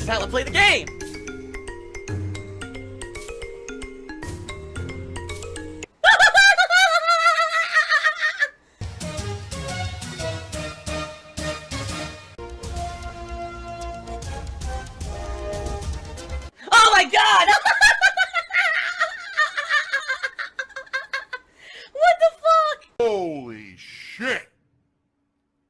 This is how I play the game! Oh my god! What the fuck? Holy shit!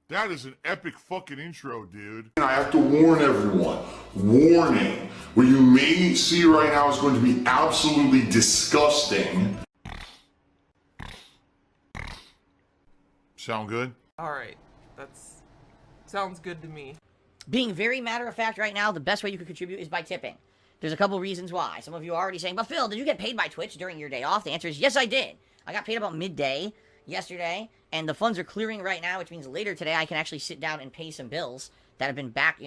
That is an epic fucking intro, dude. And I have to warn everyone. Warning. What you may see right now is going to be absolutely disgusting. Sound good? Alright, sounds good to me. Being very matter-of-fact right now, the best way you could contribute is by tipping. There's a couple reasons why. Some of you are already saying, but Phil, did you get paid by Twitch during your day off? The answer is yes, I did. I got paid about midday yesterday, and the funds are clearing right now, which means later today I can actually sit down and pay some bills that have been back,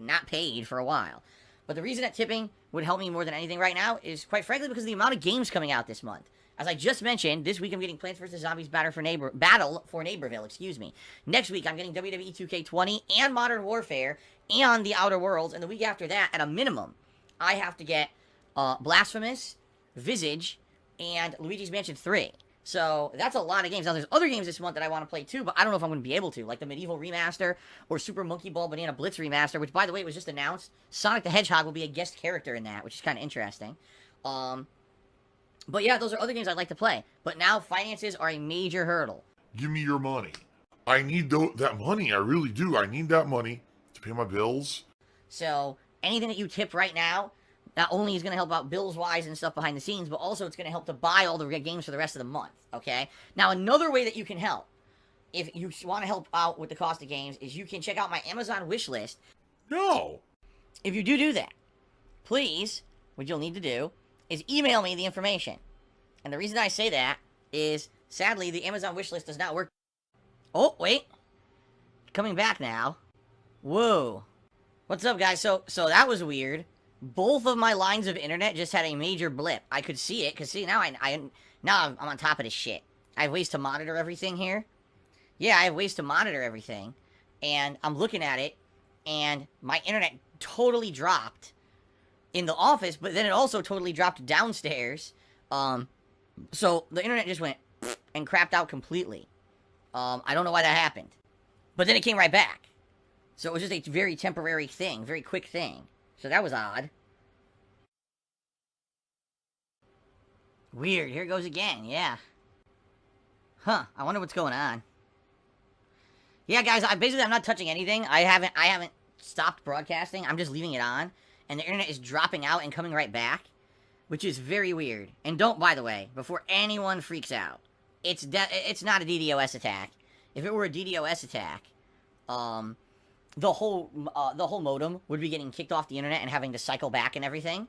not paid for a while. But the reason that tipping would help me more than anything right now is, quite frankly, because of the amount of games coming out this month. As I just mentioned, this week I'm getting Plants vs. Zombies Battle for Neighborville, excuse me. Next week I'm getting WWE 2K20 and Modern Warfare and The Outer Worlds, and the week after that, at a minimum, I have to get Blasphemous, Visage, and Luigi's Mansion 3. So, that's a lot of games. Now, there's other games this month that I want to play too, but I don't know if I'm going to be able to, like the Medieval Remaster or Super Monkey Ball Banana Blitz Remaster, which, by the way, was just announced. Sonic the Hedgehog will be a guest character in that, which is kind of interesting. But yeah, those are other games I'd like to play. But now, finances are a major hurdle. Give me your money. I need that money. I really do. I need that money to pay my bills. So, anything that you tip right now, not only is going to help out bills-wise and stuff behind the scenes, but also it's going to help to buy all the games for the rest of the month, okay? Now, another way that you can help, if you want to help out with the cost of games, is you can check out my Amazon wish list. No! If you do that, please, what you'll need to do is email me the information. And the reason I say that is, sadly, the Amazon wish list does not work. Oh, wait. Coming back now. Whoa. What's up, guys? So that was weird. Both of my lines of internet just had a major blip. I could see it, because see, now I'm on top of this shit. I have ways to monitor everything here. Yeah, I have ways to monitor everything. And I'm looking at it, and my internet totally dropped in the office, but then it also totally dropped downstairs. So the internet just went and crapped out completely. I don't know why that happened. But then it came right back. So it was just a very temporary thing, very quick thing. So that was odd. Weird. Here it goes again. Yeah. Huh. I wonder what's going on. Yeah, guys. I'm not touching anything. I haven't stopped broadcasting. I'm just leaving it on, and the internet is dropping out and coming right back, which is very weird. And don't, by the way, before anyone freaks out, it's not a DDoS attack. If it were a DDoS attack, the whole modem would be getting kicked off the internet and having to cycle back and everything,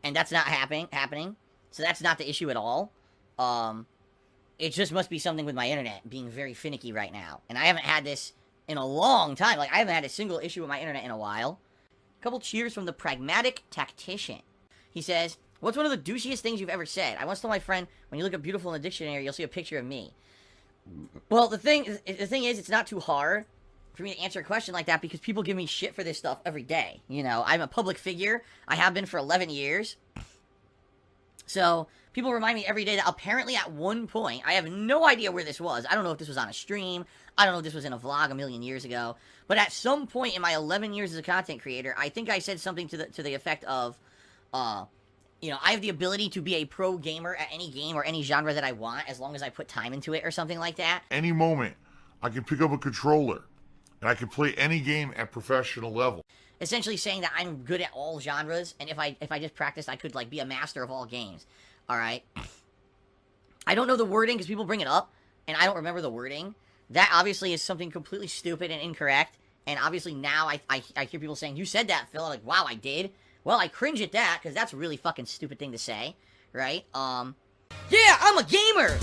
and that's not happening. So that's not the issue at all. It just must be something with my internet being very finicky right now, and I haven't had this in a long time. Like, I haven't had a single issue with my internet in a while. Couple cheers from the Pragmatic Tactician. He says, "What's one of the douchiest things you've ever said? I once told my friend, when you look up beautiful in the dictionary, you'll see a picture of me." Well, the thing is, it's not too hard for me to answer a question like that, because people give me shit for this stuff every day. You know, I'm a public figure. I have been for 11 years. So, people remind me every day that apparently at one point, I have no idea where this was. I don't know if this was on a stream. I don't know if this was in a vlog a million years ago. But at some point in my 11 years as a content creator, I think I said something to the effect of, I have the ability to be a pro gamer at any game or any genre that I want, as long as I put time into it or something like that. Any moment, I can pick up a controller, and I can play any game at professional level. Essentially saying that I'm good at all genres, and if I just practiced, I could, like, be a master of all games. Alright? I don't know the wording, because people bring it up, and I don't remember the wording. That obviously is something completely stupid and incorrect, and obviously now I hear people saying, "You said that, Phil." I'm like, wow, I did? Well, I cringe at that, because that's a really fucking stupid thing to say, right? Yeah, I'm a gamer!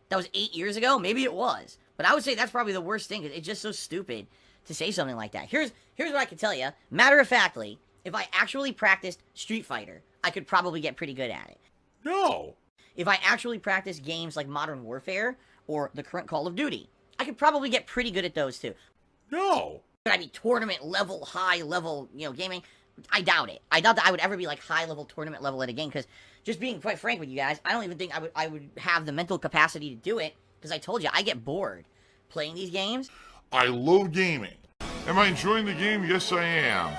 That was 8 years ago? Maybe it was. But I would say that's probably the worst thing, because it's just so stupid to say something like that. Here's what I can tell you. Matter-of-factly, if I actually practiced Street Fighter, I could probably get pretty good at it. No! If I actually practiced games like Modern Warfare or the current Call of Duty, I could probably get pretty good at those too. No! Could I be tournament level, high level, gaming? I doubt it. I doubt that I would ever be like high-level tournament level at a game, because just being quite frank with you guys, I don't even think I would have the mental capacity to do it, because I told you, I get bored playing these games. I love gaming. Am I enjoying the game? Yes, I am.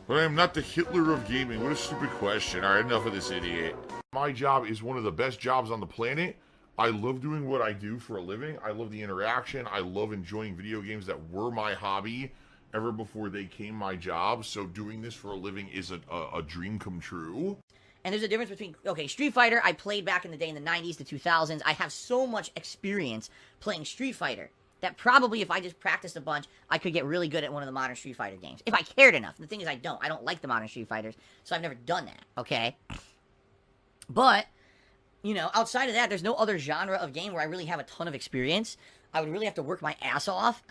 But I am not the Hitler of gaming. What a stupid question. All right, enough of this idiot. My job is one of the best jobs on the planet. I love doing what I do for a living. I love the interaction. I love enjoying video games that were my hobby ever before they came my job. So doing this for a living is a dream come true. And there's a difference between, okay, Street Fighter, I played back in the day in the 90s to 2000s. I have so much experience playing Street Fighter that probably if I just practiced a bunch, I could get really good at one of the modern Street Fighter games. If I cared enough. The thing is, I don't. I don't like the modern Street Fighters, so I've never done that, okay? But, you know, outside of that, there's no other genre of game where I really have a ton of experience. I would really have to work my ass off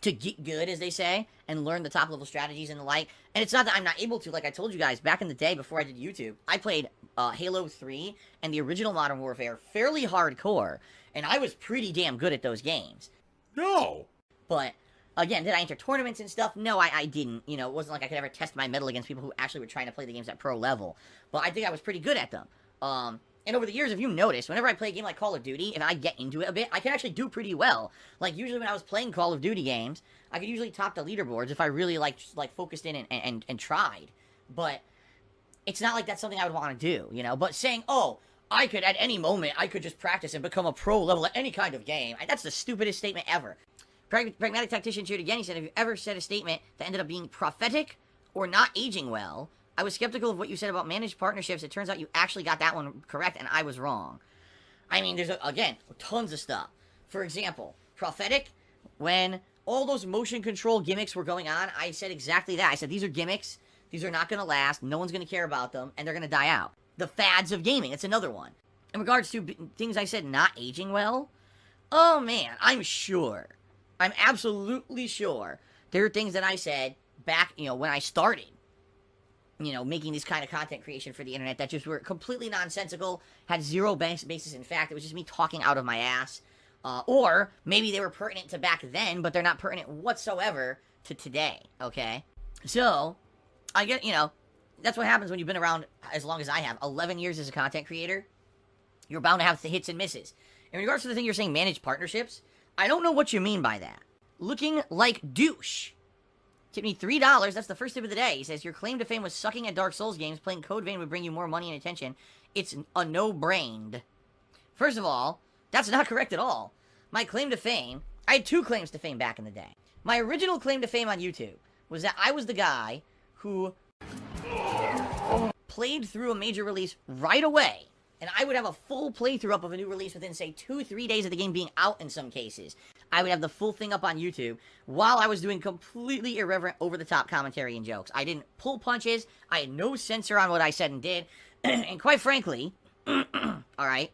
to get good, as they say, and learn the top-level strategies and the like. And it's not that I'm not able to. Like I told you guys, back in the day, before I did YouTube, I played Halo 3 and the original Modern Warfare fairly hardcore, and I was pretty damn good at those games. No. But, again, did I enter tournaments and stuff? No, I didn't. You know, it wasn't like I could ever test my mettle against people who actually were trying to play the games at pro level. But I think I was pretty good at them. And over the years, if you notice, whenever I play a game like Call of Duty, and I get into it a bit, I can actually do pretty well. Like, usually when I was playing Call of Duty games, I could usually top the leaderboards if I really, like focused in and tried. But it's not like that's something I would want to do, you know? But saying, oh, I could, at any moment, I could just practice and become a pro level at any kind of game, that's the stupidest statement ever. Pragmatic Tactician cheered again. He said, have you ever said a statement that ended up being prophetic or not aging well? I was skeptical of what you said about managed partnerships. It turns out you actually got that one correct, and I was wrong. I mean, there's, again, tons of stuff. For example, prophetic, when all those motion control gimmicks were going on, I said exactly that. I said, these are gimmicks. These are not going to last. No one's going to care about them, and they're going to die out. The fads of gaming, that's another one. In regards to things I said not aging well, oh, man, I'm sure. I'm absolutely sure there are things that I said back, you know, when I started, you know, making this kind of content creation for the internet that just were completely nonsensical, had zero basis in fact. It was just me talking out of my ass. Or maybe they were pertinent to back then, but they're not pertinent whatsoever to today, okay? So, I get, you know, that's what happens when you've been around as long as I have. 11 years as a content creator. You're bound to have the hits and misses. In regards to the thing you're saying, managed partnerships, I don't know what you mean by that. Looking like douche. Tip me $3. That's the first tip of the day. He says, your claim to fame was sucking at Dark Souls games. Playing Code Vein would bring you more money and attention. It's a no-brained. First of all, that's not correct at all. My claim to fame, I had two claims to fame back in the day. My original claim to fame on YouTube was that I was the guy who played through a major release right away. And I would have a full playthrough up of a new release within, say, 2-3 days of the game being out in some cases. I would have the full thing up on YouTube while I was doing completely irreverent, over-the-top commentary and jokes. I didn't pull punches. I had no censor on what I said and did. And quite frankly, alright,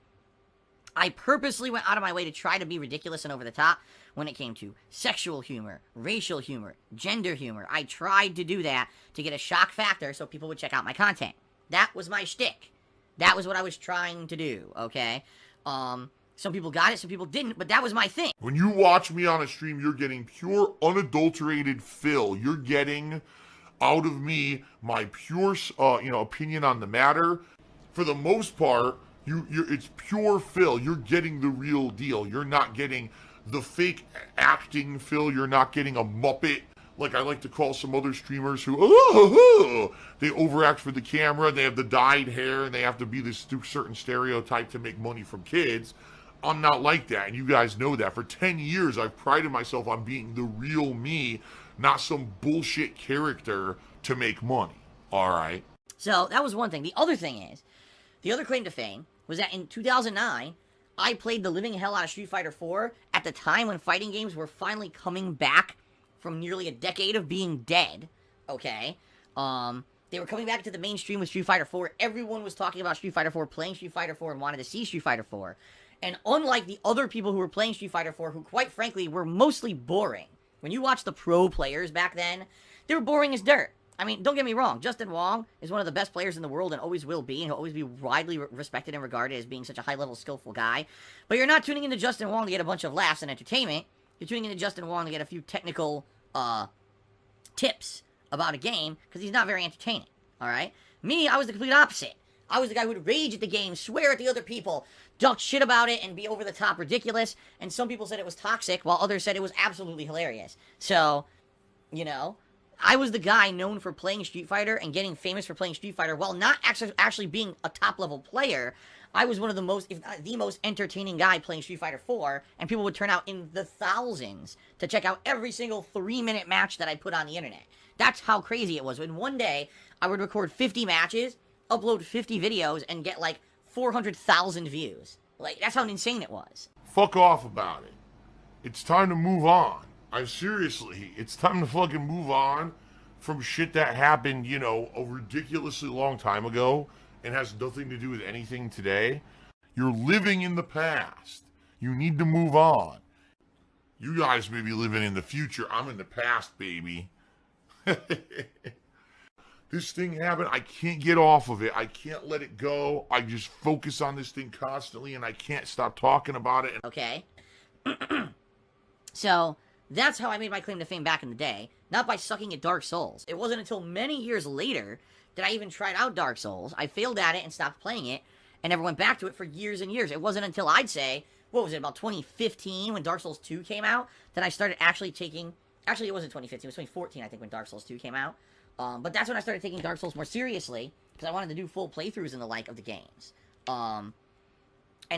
I purposely went out of my way to try to be ridiculous and over the top when it came to sexual humor, racial humor, gender humor. I tried to do that to get a shock factor so people would check out my content. That was my shtick. That was what I was trying to do, okay? Some people got it, some people didn't, but that was my thing. When you watch me on a stream, you're getting pure, unadulterated fill. You're getting out of me my pure, opinion on the matter. For the most part, it's pure fill. You're getting the real deal. You're not getting the fake acting fill. You're not getting a Muppet, like I like to call some other streamers who, they overact for the camera, they have the dyed hair, and they have to be this certain stereotype to make money from kids. I'm not like that, and you guys know that. For 10 years, I've prided myself on being the real me, not some bullshit character to make money. Alright? So, that was one thing. The other thing is, the other claim to fame was that in 2009, I played the living hell out of Street Fighter 4 at the time when fighting games were finally coming back from nearly a decade of being dead, okay? They were coming back to the mainstream with Street Fighter 4. Everyone was talking about Street Fighter 4, playing Street Fighter 4, and wanted to see Street Fighter 4. And unlike the other people who were playing Street Fighter 4, who quite frankly were mostly boring, when you watch the pro players back then, they were boring as dirt. I mean, don't get me wrong, Justin Wong is one of the best players in the world and always will be, and he'll always be widely respected and regarded as being such a high-level, skillful guy. But you're not tuning into Justin Wong to get a bunch of laughs and entertainment. You're tuning into Justin Wong to get a few technical, tips about a game because he's not very entertaining, alright? Me, I was the complete opposite. I was the guy who would rage at the game, swear at the other people, talk shit about it, and be over the top ridiculous, and some people said it was toxic, while others said it was absolutely hilarious. So, you know, I was the guy known for playing Street Fighter and getting famous for playing Street Fighter while not actually being a top-level player. I was one of the most, if not the most entertaining guy playing Street Fighter 4, and people would turn out in the thousands to check out every single 3-minute match that I put on the internet. That's how crazy it was. In one day, I would record 50 matches, upload 50 videos, and get like 400,000 views. Like, that's how insane it was. Fuck off about it. It's time to move on. Seriously, it's time to fucking move on from shit that happened, you know, a ridiculously long time ago and has nothing to do with anything today. You're living in the past. You need to move on. You guys may be living in the future. I'm in the past, baby. This thing happened. I can't get off of it. I can't let it go. I just focus on this thing constantly, and I can't stop talking about it. Okay. So, that's how I made my claim to fame back in the day. Not by sucking at Dark Souls. It wasn't until many years later that I even tried out Dark Souls. I failed at it and stopped playing it, and never went back to it for years and years. It wasn't until, I'd say, what was it, about 2015 when Dark Souls 2 came out, that I started actually taking... Actually, it wasn't 2015, it was 2014, I think, when Dark Souls 2 came out. But that's when I started taking Dark Souls more seriously, because I wanted to do full playthroughs and the like of the games. And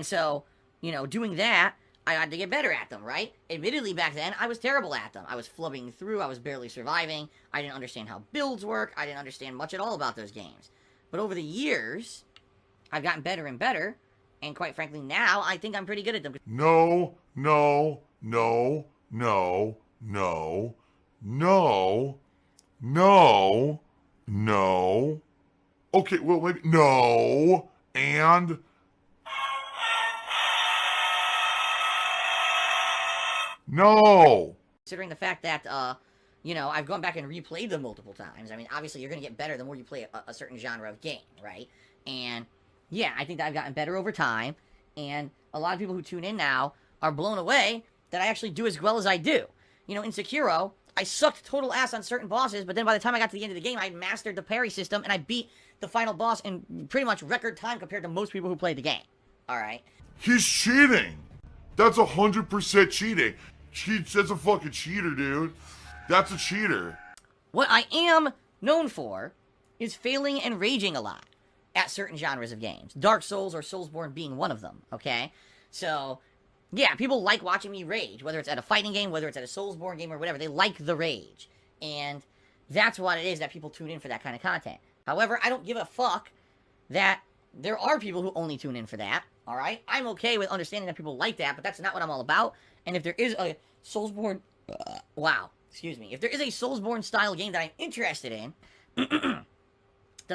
so, you know, doing that, I had to get better at them, right? Admittedly, back then, I was terrible at them. I was flubbing through, I was barely surviving, I didn't understand how builds work, I didn't understand much at all about those games. But over the years, I've gotten better and better, and quite frankly, now, I think I'm pretty good at them. No, no, no, no, no, no, no, no. Okay, well, maybe, no, and... No! Considering the fact that, you know, I've gone back and replayed them multiple times. I mean, obviously, you're going to get better the more you play a certain genre of game, right? And, yeah, I think that I've gotten better over time. And a lot of people who tune in now are blown away that I actually do as well as I do. You know, in Sekiro, I sucked total ass on certain bosses, but then by the time I got to the end of the game, I had mastered the parry system, and I beat the final boss in pretty much record time compared to most people who played the game. Alright? He's cheating! That's 100% cheating. That's a fucking cheater, dude. That's a cheater. What I am known for is failing and raging a lot at certain genres of games. Dark Souls or Soulsborne being one of them, okay? So, yeah, people like watching me rage, whether it's at a fighting game, whether it's at a Soulsborne game or whatever. They like the rage. And that's what it is that people tune in for that kind of content. However, I don't give a fuck that there are people who only tune in for that, alright? I'm okay with understanding that people like that, but that's not what I'm all about. And if there is a Soulsborne... If there is a Soulsborne style game that I'm interested in, that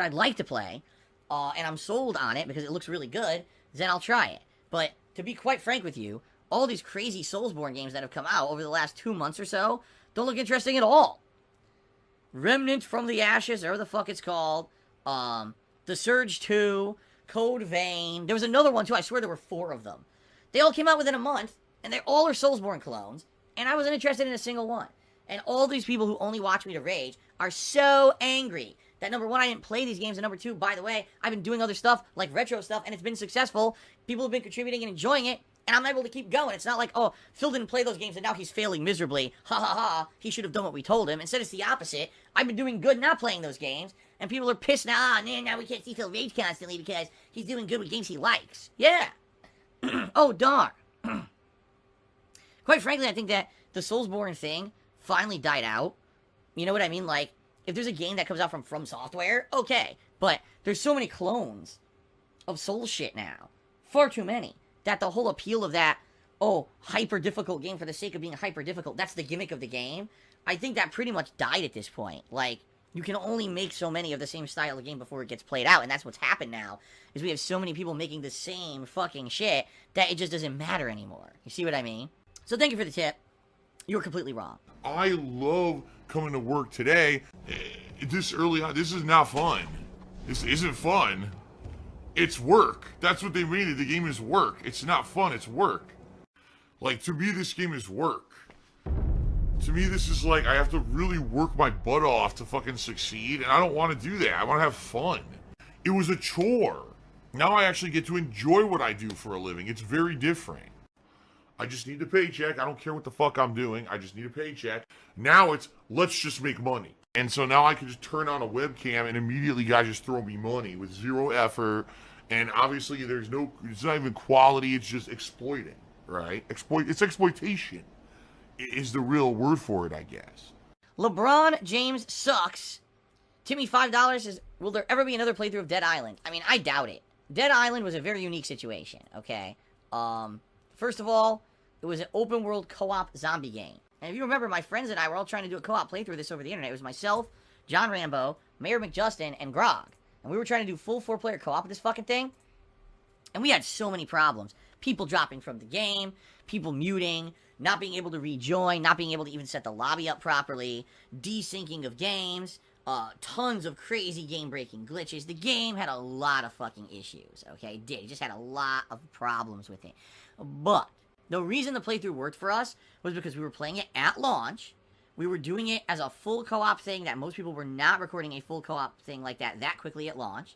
I'd like to play, and I'm sold on it because it looks really good, then I'll try it. But, to be quite frank with you, all these crazy Soulsborne games that have come out over the last 2 months or so don't look interesting at all. Remnant from the Ashes, or whatever the fuck it's called, The Surge 2, Code Vein, there was another one too, I swear there were 4 of them. They all came out within a month, and they all are Soulsborne clones, and I wasn't interested in a single one. And all these people who only watch me to rage are so angry that, number one, I didn't play these games, and number two, by the way, I've been doing other stuff, like retro stuff, and it's been successful. People have been contributing and enjoying it, and I'm able to keep going. It's not like, oh, Phil didn't play those games, and now he's failing miserably. Ha ha ha, he should have done what we told him. Instead, it's the opposite. I've been doing good not playing those games, and people are pissed now. Oh, now we can't see Phil rage constantly because he's doing good with games he likes. Yeah. Oh, darn. Quite frankly, I think that the Soulsborne thing finally died out. You know what I mean? Like, if there's a game that comes out from Software, okay. But there's so many clones of Soul shit now. Far too many. That the whole appeal of that, oh, hyper-difficult game for the sake of being hyper-difficult, that's the gimmick of the game. I think that pretty much died at this point. Like, you can only make so many of the same style of game before it gets played out, and that's what's happened now, is we have so many people making the same fucking shit that it just doesn't matter anymore. You see what I mean? So thank you for the tip. You were completely wrong. I love coming to work today. This early on, this is not fun. This isn't fun. It's work. That's what they made it. The game is work. It's not fun, it's work. Like, to me, this game is work. To me, this is like, I have to really work my butt off to fucking succeed, and I don't want to do that. I want to have fun. It was a chore. Now I actually get to enjoy what I do for a living. It's very different. I just need a paycheck. I don't care what the fuck I'm doing. I just need a paycheck. Now it's, let's just make money. And so now I can just turn on a webcam and immediately guys just throw me money with zero effort. And obviously it's not even quality, it's just exploiting, right? It's exploitation is the real word for it, I guess. LeBron James sucks. Timmy $5 says, will there ever be another playthrough of Dead Island? I mean, I doubt it. Dead Island was a very unique situation, okay? First of all, it was an open world co-op zombie game. And if you remember, my friends and I were all trying to do a co-op playthrough of this over the internet. It was myself, John Rambo, Mayor McJustin, and Grog. And we were trying to do full 4-player co-op of this fucking thing. And we had so many problems. People dropping from the game, people muting, not being able to rejoin, not being able to even set the lobby up properly, desyncing of games, tons of crazy game-breaking glitches. The game had a lot of fucking issues, okay? It just had a lot of problems with it. But the reason the playthrough worked for us was because we were playing it at launch. We were doing it as a full co-op thing that most people were not recording a full co-op thing like that quickly at launch.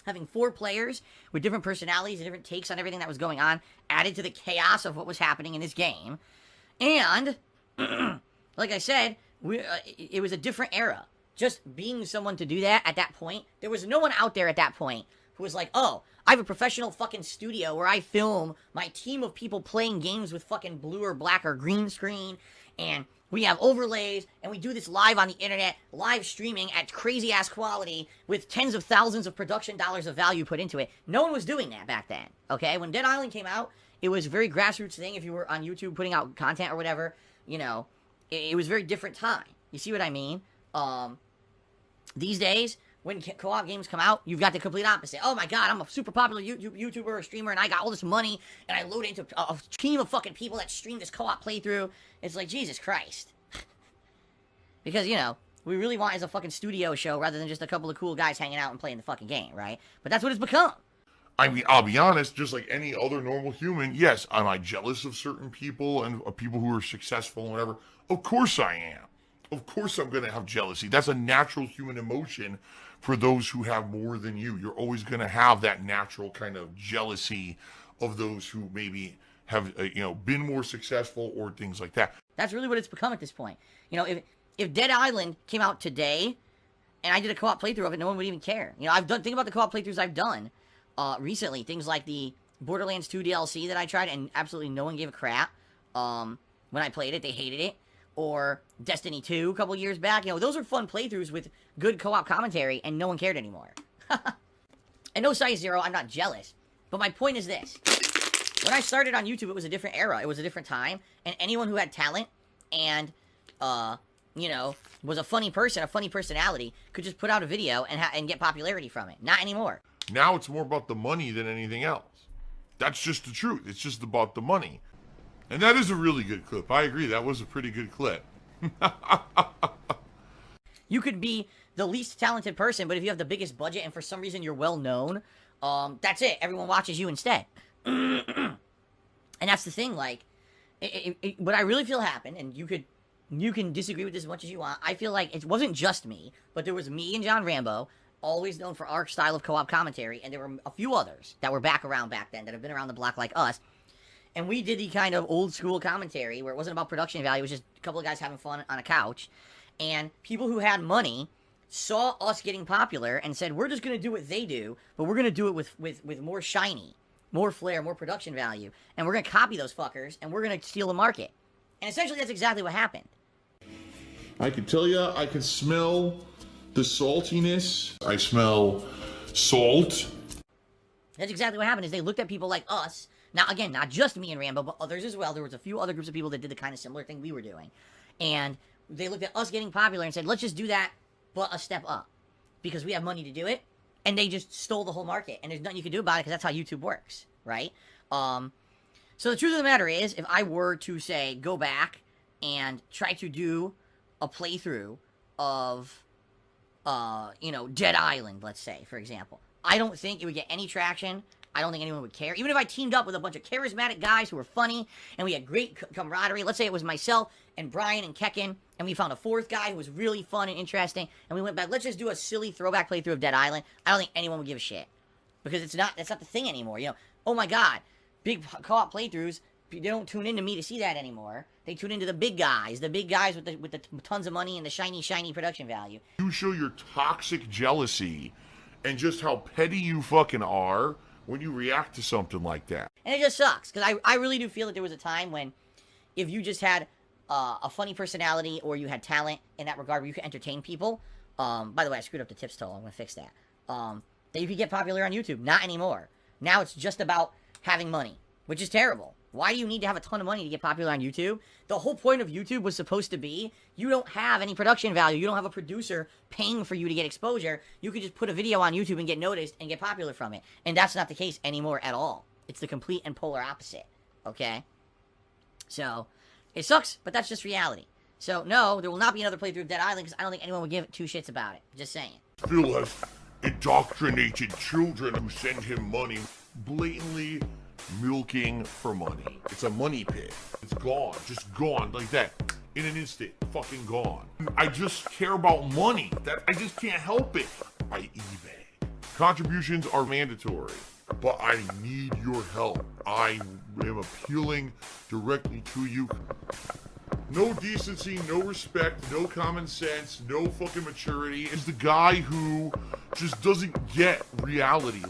Having 4 players with different personalities and different takes on everything that was going on added to the chaos of what was happening in this game. And, like I said, it was a different era. Just being someone to do that at that point, there was no one out there at that point who was like, oh, I have a professional fucking studio where I film my team of people playing games with fucking blue or black or green screen, and we have overlays, and we do this live on the internet, live streaming at crazy-ass quality with tens of thousands of production dollars of value put into it. No one was doing that back then, okay? When Dead Island came out, it was a very grassroots thing. If you were on YouTube putting out content or whatever, you know, it was a very different time. You see what I mean? These days, when co-op games come out, you've got the complete opposite. Oh my god, I'm a super popular YouTuber or streamer, and I got all this money, and I load it into a team of fucking people that stream this co-op playthrough. It's like, Jesus Christ. Because, you know, we really want is a fucking studio show rather than just a couple of cool guys hanging out and playing the fucking game, right? But that's what it's become. I mean, I'll be honest, just like any other normal human, yes, am I jealous of certain people and of people who are successful and whatever? Of course I am. Of course I'm going to have jealousy. That's a natural human emotion for those who have more than you. You're always going to have that natural kind of jealousy of those who maybe have, been more successful or things like that. That's really what it's become at this point. You know, if Dead Island came out today and I did a co-op playthrough of it, no one would even care. You know, think about the co-op playthroughs I've done recently. Things like the Borderlands 2 DLC that I tried and absolutely no one gave a crap. When I played it, they hated it. Or Destiny 2 a couple years back. You know, those are fun playthroughs with good co-op commentary, and no one cared anymore. And no size zero, I'm not jealous. But my point is this. When I started on YouTube, it was a different era. It was a different time. And anyone who had talent and, was a funny person, a funny personality, could just put out a video and get popularity from it. Not anymore. Now it's more about the money than anything else. That's just the truth. It's just about the money. And that is a really good clip. I agree. That was a pretty good clip. You could be the least talented person, but if you have the biggest budget and for some reason you're well known, that's it. Everyone watches you instead. And that's the thing. Like, what I really feel happened, and you can disagree with this as much as you want. I feel like it wasn't just me, but there was me and John Rambo, always known for our style of co-op commentary, and there were a few others that were around back then that have been around the block like us. And we did the kind of old school commentary where it wasn't about production value. It was just a couple of guys having fun on a couch. And people who had money saw us getting popular and said, we're just going to do what they do, but we're going to do it with more shiny, more flair, more production value. And we're going to copy those fuckers, and we're going to steal the market. And essentially that's exactly what happened. I can tell you, I can smell the saltiness. I smell salt. That's exactly what happened, is they looked at people like us. Now, again, not just me and Rambo, but others as well. There was a few other groups of people that did the kind of similar thing we were doing. And they looked at us getting popular and said, let's just do that, but a step up. Because we have money to do it. And they just stole the whole market. And there's nothing you can do about it because that's how YouTube works, right? So the truth of the matter is, if I were to, say, go back and try to do a playthrough of, Dead Island, let's say, for example, I don't think it would get any traction I don't think anyone would care. Even if I teamed up with a bunch of charismatic guys who were funny, and we had great camaraderie. Let's say it was myself and Brian and Kekken, and we found a fourth guy who was really fun and interesting, and we went back, let's just do a silly throwback playthrough of Dead Island. I don't think anyone would give a shit. Because that's not the thing anymore, you know. Oh my god, big co-op playthroughs, they don't tune into me to see that anymore. They tune into the big guys with the tons of money and the shiny production value. You show your toxic jealousy and just how petty you fucking are when you react to something like that. And it just sucks, because I really do feel that there was a time when if you just had a funny personality or you had talent in that regard where you could entertain people, by the way, I screwed up the tips total, I'm going to fix that, that you could get popular on YouTube. Not anymore. Now it's just about having money, which is terrible. Why do you need to have a ton of money to get popular on YouTube? The whole point of YouTube was supposed to be, you don't have any production value. You don't have a producer paying for you to get exposure. You could just put a video on YouTube and get noticed and get popular from it. And that's not the case anymore at all. It's the complete and polar opposite. Okay? So, it sucks, but that's just reality. So, no, there will not be another playthrough of Dead Island because I don't think anyone would give two shits about it. Just saying. Still has indoctrinated children who send him money, blatantly milking for money. It's a money pit. It's gone. Just gone like that. In an instant. Fucking gone. I just care about money. I just can't help it. I eBay. Contributions are mandatory, but I need your help. I am appealing directly to you. No decency, no respect, no common sense, no fucking maturity. Is the guy who just doesn't get reality.